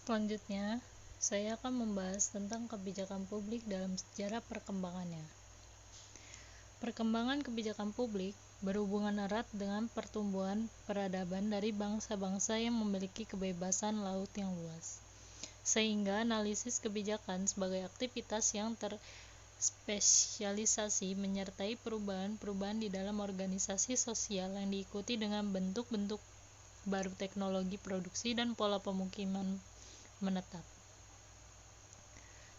Selanjutnya, saya akan membahas tentang kebijakan publik dalam sejarah perkembangannya. Perkembangan kebijakan publik berhubungan erat dengan pertumbuhan peradaban dari bangsa-bangsa yang memiliki kebebasan laut yang luas. Sehingga analisis kebijakan sebagai aktivitas yang terspesialisasi menyertai perubahan-perubahan di dalam organisasi sosial yang diikuti dengan bentuk-bentuk baru teknologi produksi dan pola pemukiman menetap.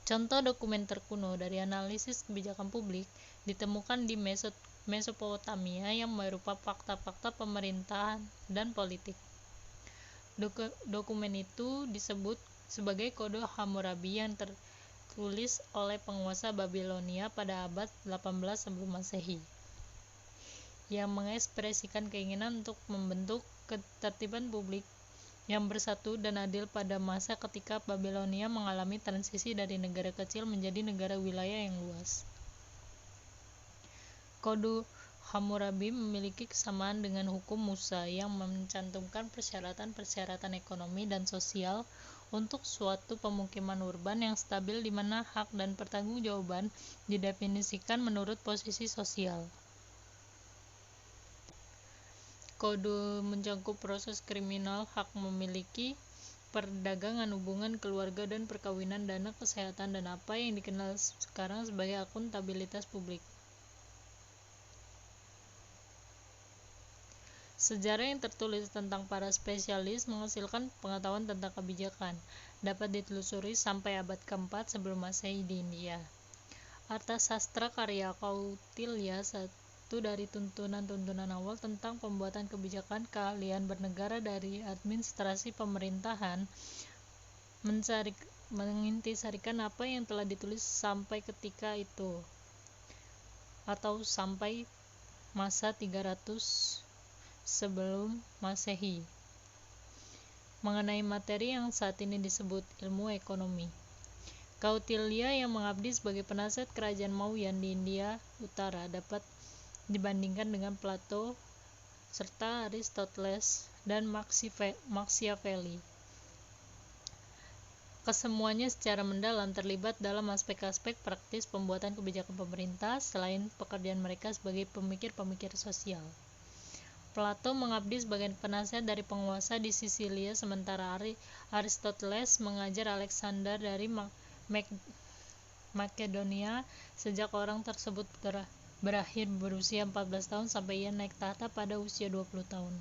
Contoh dokumen terkuno dari analisis kebijakan publik ditemukan di Mesopotamia yang berupa fakta-fakta pemerintahan dan politik. Dokumen itu disebut sebagai Kode Hammurabi yang tertulis oleh penguasa Babilonia pada abad 18 sebelum Masehi, yang mengekspresikan keinginan untuk membentuk ketertiban publik yang bersatu dan adil pada masa ketika Babilonia mengalami transisi dari negara kecil menjadi negara wilayah yang luas. Kode Hammurabi memiliki kesamaan dengan hukum Musa yang mencantumkan persyaratan-persyaratan ekonomi dan sosial untuk suatu pemukiman urban yang stabil di mana hak dan pertanggungjawaban didefinisikan menurut posisi sosial. Kode mencakup proses kriminal, hak memiliki, perdagangan, hubungan keluarga dan perkawinan, dana kesehatan, dan apa yang dikenal sekarang sebagai akuntabilitas publik. Sejarah yang tertulis tentang para spesialis menghasilkan pengetahuan tentang kebijakan, dapat ditelusuri sampai abad keempat sebelum Masehi di India. Arthasastra karya Kautilya, satu dari tuntunan-tuntunan awal tentang pembuatan kebijakan keahlian bernegara dari administrasi pemerintahan, mengintisarikan apa yang telah ditulis sampai ketika itu, atau sampai masa 300 sebelum Masehi, mengenai materi yang saat ini disebut ilmu ekonomi. Kautilya yang mengabdi sebagai penasihat kerajaan Mauryan di India Utara dapat dibandingkan dengan Plato serta Aristoteles dan Machiavelli. Kesemuanya secara mendalam terlibat dalam aspek-aspek praktis pembuatan kebijakan pemerintah selain pekerjaan mereka sebagai pemikir-pemikir sosial. Plato mengabdi sebagai penasihat dari penguasa di Sisilia, sementara Aristoteles mengajar Alexander dari Makedonia sejak orang tersebut berakhir berusia 14 tahun sampai ia naik tahta pada usia 20 tahun.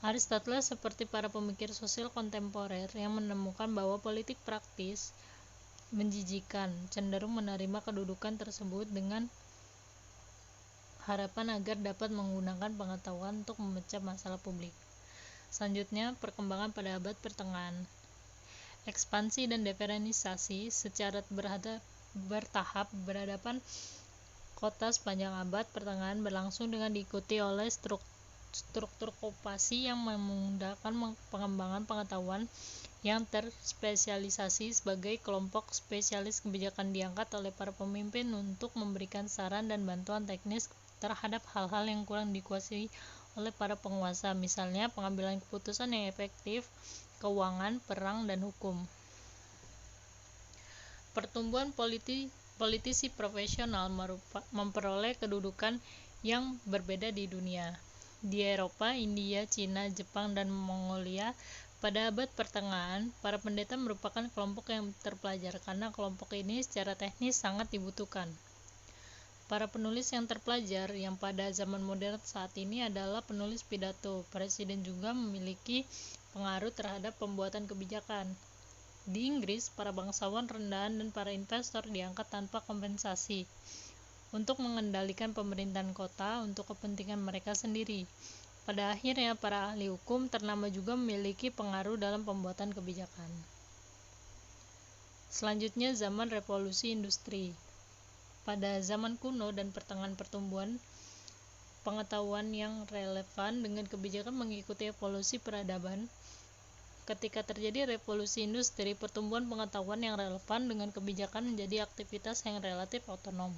Aristoteles seperti para pemikir sosial kontemporer yang menemukan bahwa politik praktis menjijikan, cenderung menerima kedudukan tersebut dengan harapan agar dapat menggunakan pengetahuan untuk memecah masalah publik. Selanjutnya, perkembangan pada abad pertengahan. Ekspansi dan diferensiasi secara bertahap berhadapan kota sepanjang abad pertengahan berlangsung dengan diikuti oleh struktur okupasi yang memudahkan pengembangan pengetahuan yang terspesialisasi sebagai kelompok spesialis kebijakan diangkat oleh para pemimpin untuk memberikan saran dan bantuan teknis terhadap hal-hal yang kurang dikuasai oleh para penguasa, misalnya pengambilan keputusan yang efektif, keuangan, perang, dan hukum. Pertumbuhan politisi profesional memperoleh kedudukan yang berbeda di dunia. Di Eropa, India, Cina, Jepang, dan Mongolia pada abad pertengahan, para pendeta merupakan kelompok yang terpelajar karena kelompok ini secara teknis sangat dibutuhkan. Para penulis yang terpelajar yang pada zaman modern saat ini adalah penulis pidato. Presiden juga memiliki pengaruh terhadap pembuatan kebijakan. Di Inggris, para bangsawan rendahan dan para investor diangkat tanpa kompensasi untuk mengendalikan pemerintahan kota untuk kepentingan mereka sendiri. Pada akhirnya, para ahli hukum ternama juga memiliki pengaruh dalam pembuatan kebijakan. Selanjutnya, zaman revolusi industri. Pada zaman kuno dan pertengahan pertumbuhan pengetahuan yang relevan dengan kebijakan mengikuti evolusi peradaban. Ketika terjadi revolusi industri, pertumbuhan pengetahuan yang relevan dengan kebijakan menjadi aktivitas yang relatif otonom,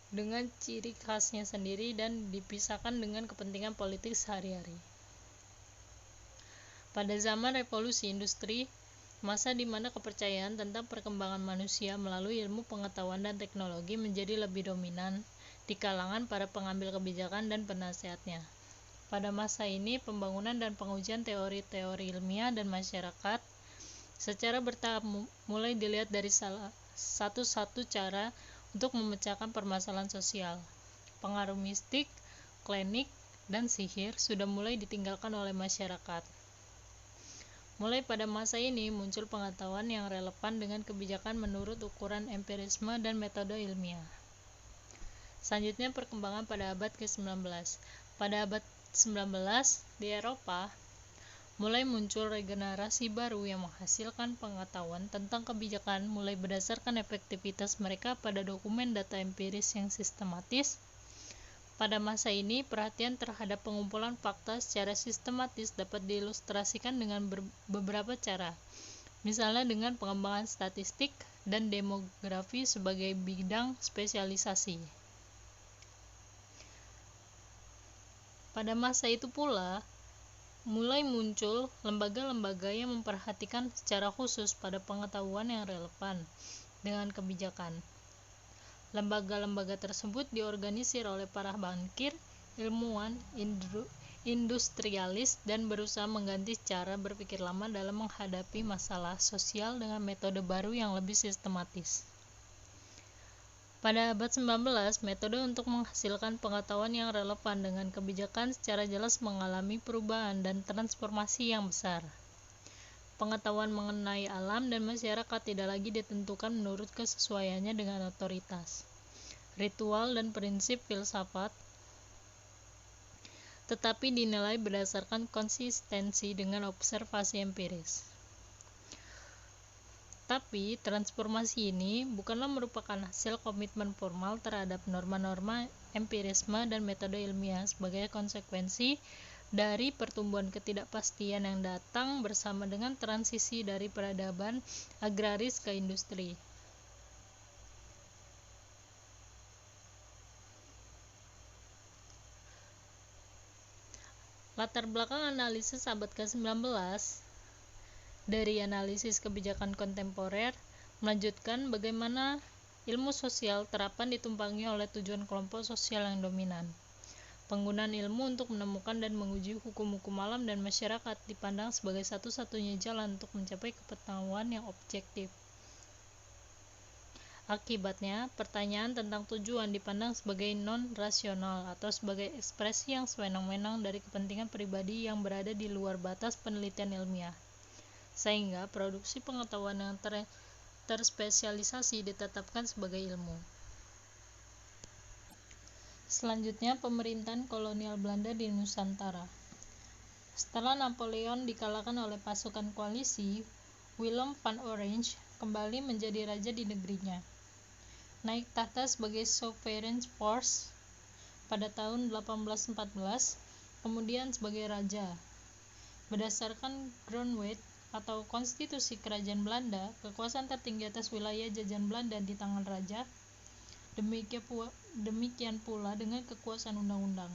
dengan ciri khasnya sendiri dan dipisahkan dengan kepentingan politik sehari-hari. Pada zaman revolusi industri, masa di mana kepercayaan tentang perkembangan manusia melalui ilmu pengetahuan dan teknologi menjadi lebih dominan di kalangan para pengambil kebijakan dan penasehatnya. Pada masa ini, pembangunan dan pengujian teori-teori ilmiah dan masyarakat secara bertahap mulai dilihat dari salah satu cara untuk memecahkan permasalahan sosial. Pengaruh mistik, klinik, dan sihir sudah mulai ditinggalkan oleh masyarakat. Mulai pada masa ini muncul pengetahuan yang relevan dengan kebijakan menurut ukuran empirisme dan metode ilmiah. Selanjutnya perkembangan pada abad ke-19. Pada abad 19 di Eropa mulai muncul regenerasi baru yang menghasilkan pengetahuan tentang kebijakan mulai berdasarkan efektivitas mereka pada dokumen data empiris yang sistematis. Pada masa ini, perhatian terhadap pengumpulan fakta secara sistematis dapat diilustrasikan dengan beberapa cara, misalnya dengan pengembangan statistik dan demografi sebagai bidang spesialisasi. Pada masa itu pula, mulai muncul lembaga-lembaga yang memperhatikan secara khusus pada pengetahuan yang relevan dengan kebijakan. Lembaga-lembaga tersebut diorganisir oleh para bankir, ilmuwan, industrialis, dan berusaha mengganti cara berpikir lama dalam menghadapi masalah sosial dengan metode baru yang lebih sistematis. Pada abad 19, metode untuk menghasilkan pengetahuan yang relevan dengan kebijakan secara jelas mengalami perubahan dan transformasi yang besar. Pengetahuan mengenai alam dan masyarakat tidak lagi ditentukan menurut kesesuaiannya dengan otoritas, ritual, dan prinsip filsafat, tetapi dinilai berdasarkan konsistensi dengan observasi empiris. Tapi, transformasi ini bukanlah merupakan hasil komitmen formal terhadap norma-norma empirisme dan metode ilmiah sebagai konsekuensi dari pertumbuhan ketidakpastian yang datang bersama dengan transisi dari peradaban agraris ke industri. Latar belakang analisis abad ke-19 dari analisis kebijakan kontemporer melanjutkan bagaimana ilmu sosial terapan ditumpangi oleh tujuan kelompok sosial yang dominan. Penggunaan ilmu untuk menemukan dan menguji hukum-hukum alam dan masyarakat dipandang sebagai satu-satunya jalan untuk mencapai kepengetahuan yang objektif. Akibatnya, pertanyaan tentang tujuan dipandang sebagai non-rasional atau sebagai ekspresi yang sewenang-wenang dari kepentingan pribadi yang berada di luar batas penelitian ilmiah, sehingga produksi pengetahuan yang terspesialisasi ditetapkan sebagai ilmu. Selanjutnya, pemerintahan kolonial Belanda di Nusantara. Setelah Napoleon dikalahkan oleh pasukan koalisi, Willem van Orange kembali menjadi raja di negerinya. Naik tahta sebagai sovereign force pada tahun 1814, kemudian sebagai raja. Berdasarkan Grondwet atau konstitusi kerajaan Belanda, kekuasaan tertinggi atas wilayah jajahan Belanda di tangan raja. Demikian pula dengan kekuasaan undang-undang.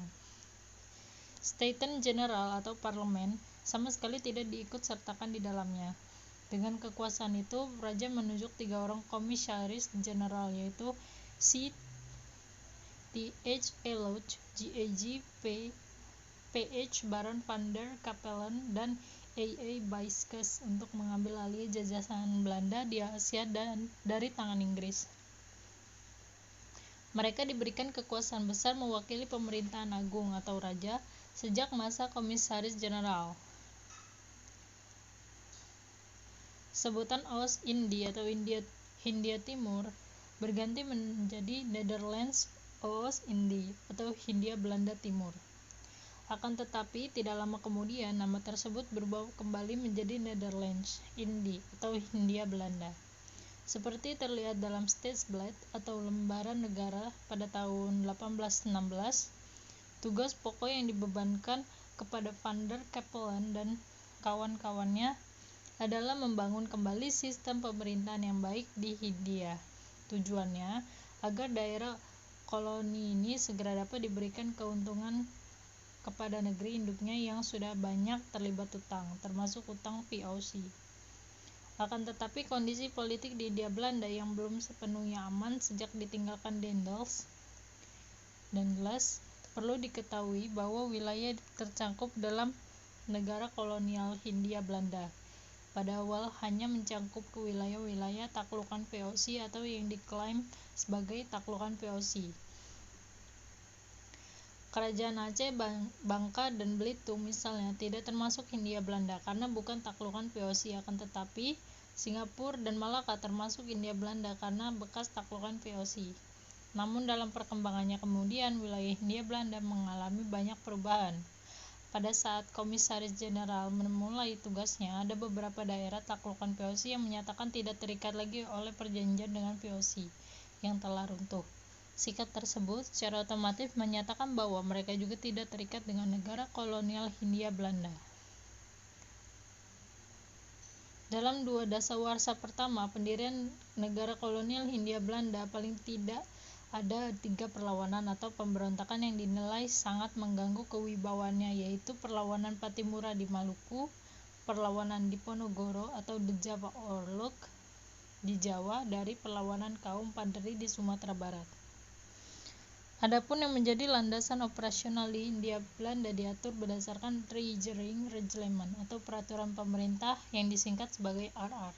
Staten General atau parlemen sama sekali tidak diikut-sertakan di dalamnya. Dengan kekuasaan itu, raja menunjuk 3 orang komisaris jenderal, yaitu C. Th. Ellouch, G.A.G. Ph. Baron van der Capellen, dan A.A. Buyscke untuk mengambil alih jajahan Belanda di Asia dan dari tangan Inggris. Mereka diberikan kekuasaan besar mewakili pemerintahan agung atau raja sejak masa komisaris jenderal. Sebutan Oost-Indie atau Hindia Timur berganti menjadi Netherlands Oost-Indie atau Hindia Belanda Timur. Akan tetapi, tidak lama kemudian nama tersebut berubah kembali menjadi Netherlands Indie atau Hindia Belanda. Seperti terlihat dalam Stadsblad atau lembaran negara pada tahun 1816, tugas pokok yang dibebankan kepada Van der Capellen dan kawan-kawannya adalah membangun kembali sistem pemerintahan yang baik di Hindia. Tujuannya agar daerah koloni ini segera dapat diberikan kepada negeri induknya yang sudah banyak terlibat utang, termasuk utang VOC. Akan tetapi kondisi politik di Hindia Belanda yang belum sepenuhnya aman sejak ditinggalkan Daendels, perlu diketahui bahwa wilayah tercakup dalam negara kolonial Hindia Belanda pada awal hanya mencangkup ke wilayah-wilayah taklukan VOC atau yang diklaim sebagai taklukan VOC. Kerajaan Aceh, Bangka, dan Belitung misalnya tidak termasuk Hindia Belanda karena bukan taklukan VOC, akan tetapi Singapura dan Malaka termasuk Hindia Belanda karena bekas taklukan VOC. Namun dalam perkembangannya kemudian wilayah Hindia Belanda mengalami banyak perubahan. Pada saat Komisaris Jenderal memulai tugasnya, ada beberapa daerah taklukan VOC yang menyatakan tidak terikat lagi oleh perjanjian dengan VOC yang telah runtuh. Sikap tersebut secara otomatis menyatakan bahwa mereka juga tidak terikat dengan negara kolonial Hindia Belanda. Dalam dua dasawarsa pertama pendirian negara kolonial Hindia Belanda, paling tidak ada 3 perlawanan atau pemberontakan yang dinilai sangat mengganggu kewibawaannya, yaitu perlawanan Patimura di Maluku, perlawanan Diponegoro atau The Java Orlog di Jawa, dari perlawanan kaum Padri di Sumatera Barat. Adapun yang menjadi landasan operasional di Hindia Belanda diatur berdasarkan Regering Reglement atau peraturan pemerintah yang disingkat sebagai RR.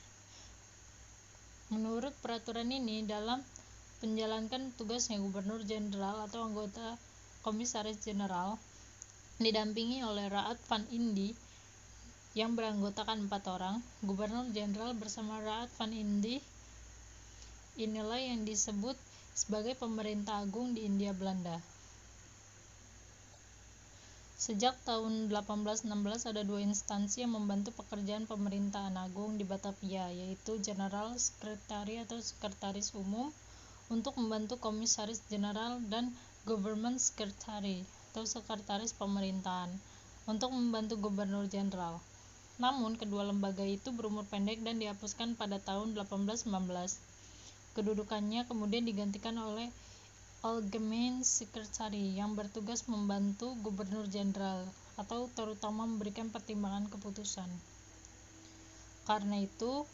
Menurut peraturan ini, dalam menjalankan tugasnya Gubernur Jenderal atau anggota Komisaris Jenderal didampingi oleh Raad van Indi yang beranggotakan 4 orang. Gubernur Jenderal bersama Raad van Indi inilah yang disebut sebagai pemerintah agung di Hindia Belanda. Sejak tahun 1816 ada 2 instansi yang membantu pekerjaan pemerintahan agung di Batavia, yaitu General Secretary atau Sekretaris Umum untuk membantu Komisaris Jenderal dan Government Secretary atau Sekretaris Pemerintahan untuk membantu Gubernur Jenderal. Namun kedua lembaga itu berumur pendek dan dihapuskan pada tahun 1819. Kedudukannya kemudian digantikan oleh Algemeen Secretary yang bertugas membantu Gubernur Jenderal atau terutama memberikan pertimbangan keputusan. Karena itu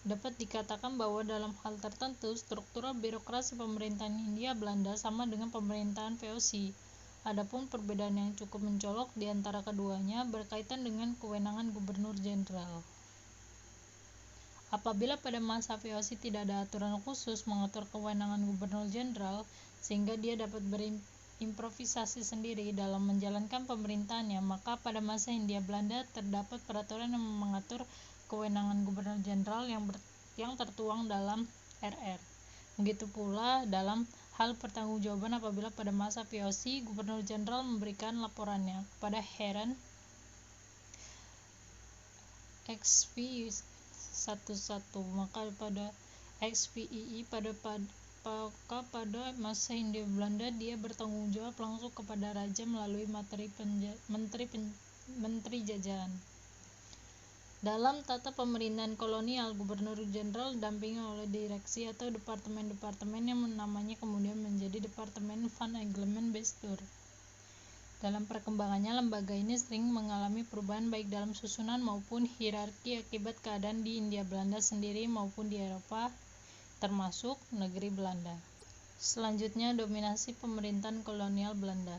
dapat dikatakan bahwa dalam hal tertentu struktural birokrasi pemerintahan Hindia Belanda sama dengan pemerintahan VOC. Adapun perbedaan yang cukup mencolok di antara keduanya berkaitan dengan kewenangan Gubernur Jenderal. Apabila pada masa VOC tidak ada aturan khusus mengatur kewenangan Gubernur Jenderal, sehingga dia dapat berimprovisasi sendiri dalam menjalankan pemerintahannya, maka pada masa Hindia Belanda terdapat peraturan yang mengatur kewenangan Gubernur Jenderal yang tertuang dalam RR. Begitu pula dalam hal pertanggungjawaban apabila pada masa VOC Gubernur Jenderal memberikan laporannya kepada Heren XV 11, maka pada XVII pada masa Hindia Belanda dia bertanggung jawab langsung kepada raja melalui menteri jajahan. Dalam tata pemerintahan kolonial, Gubernur Jenderal didampingi oleh direksi atau departemen-departemen yang namanya kemudian menjadi Departemen van Engelen Bestuur. Dalam perkembangannya, lembaga ini sering mengalami perubahan baik dalam susunan maupun hierarki akibat keadaan di Hindia Belanda sendiri maupun di Eropa, termasuk negeri Belanda. Selanjutnya, dominasi pemerintahan kolonial Belanda.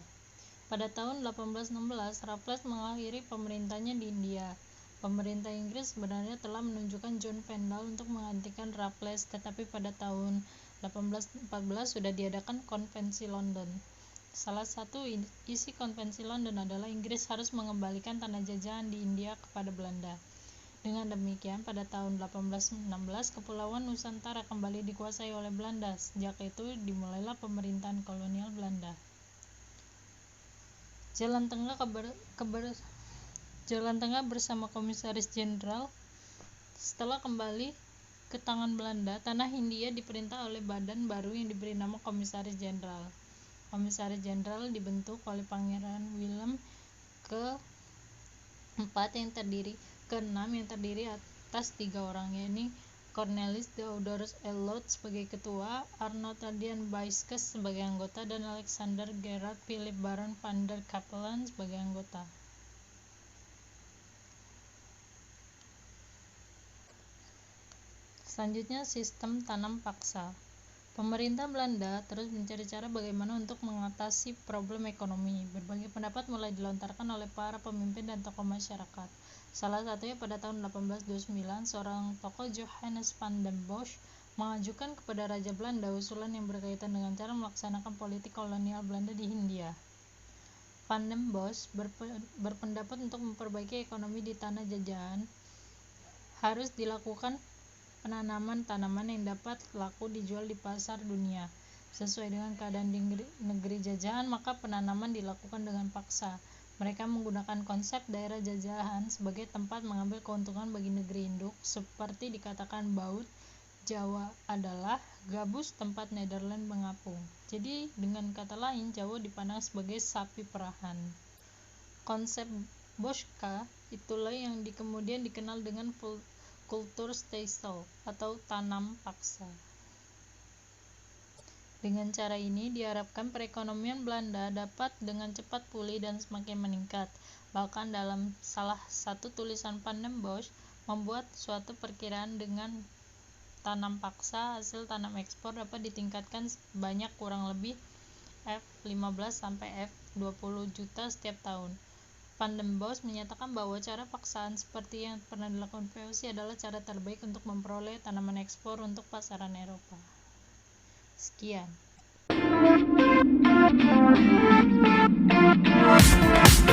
Pada tahun 1816, Raffles mengakhiri pemerintahannya di India. Pemerintah Inggris sebenarnya telah menunjukkan John Pendle untuk menggantikan Raffles, tetapi pada tahun 1814 sudah diadakan Konvensi London. Salah satu isi Konvensi London adalah Inggris harus mengembalikan tanah jajahan di India kepada Belanda. Dengan demikian, pada tahun 1816 Kepulauan Nusantara kembali dikuasai oleh Belanda. Sejak itu dimulailah pemerintahan kolonial Belanda. Jalan Tengah bersama Komisaris Jenderal. Setelah kembali ke tangan Belanda, tanah Hindia diperintah oleh badan baru yang diberi nama Komisaris Jenderal. Komisaris Jenderal dibentuk oleh Pangeran Willem ke-6 yang terdiri atas 3 orang, yaitu Cornelis Theodorus Eliot sebagai ketua, Arnold Adrian Buyscke sebagai anggota, dan Alexander Gerard Philip Baron van der Capellen sebagai anggota. Selanjutnya, sistem tanam paksa. Pemerintah Belanda terus mencari cara bagaimana untuk mengatasi problem ekonomi. Berbagai pendapat mulai dilontarkan oleh para pemimpin dan tokoh masyarakat. Salah satunya pada tahun 1829, seorang tokoh Johannes van den Bosch mengajukan kepada Raja Belanda usulan yang berkaitan dengan cara melaksanakan politik kolonial Belanda di Hindia. Van den Bosch berpendapat untuk memperbaiki ekonomi di tanah jajahan harus dilakukan penanaman tanaman yang dapat laku dijual di pasar dunia. Sesuai dengan keadaan di negeri jajahan, maka penanaman dilakukan dengan paksa. Mereka menggunakan konsep daerah jajahan sebagai tempat mengambil keuntungan bagi negeri induk, seperti dikatakan Baut, Jawa adalah gabus tempat Nederland mengapung. Jadi dengan kata lain, Jawa dipandang sebagai sapi perahan. Konsep Boschke itulah yang kemudian dikenal dengan Kulturstelsel atau tanam paksa. Dengan cara ini diharapkan perekonomian Belanda dapat dengan cepat pulih dan semakin meningkat. Bahkan dalam salah satu tulisan Van den Bosch membuat suatu perkiraan dengan tanam paksa, hasil tanam ekspor dapat ditingkatkan sebanyak kurang lebih F15 sampai F20 juta setiap tahun. Van den Bosch menyatakan bahwa cara paksaan seperti yang pernah dilakukan VOC adalah cara terbaik untuk memperoleh tanaman ekspor untuk pasaran Eropa. Sekian.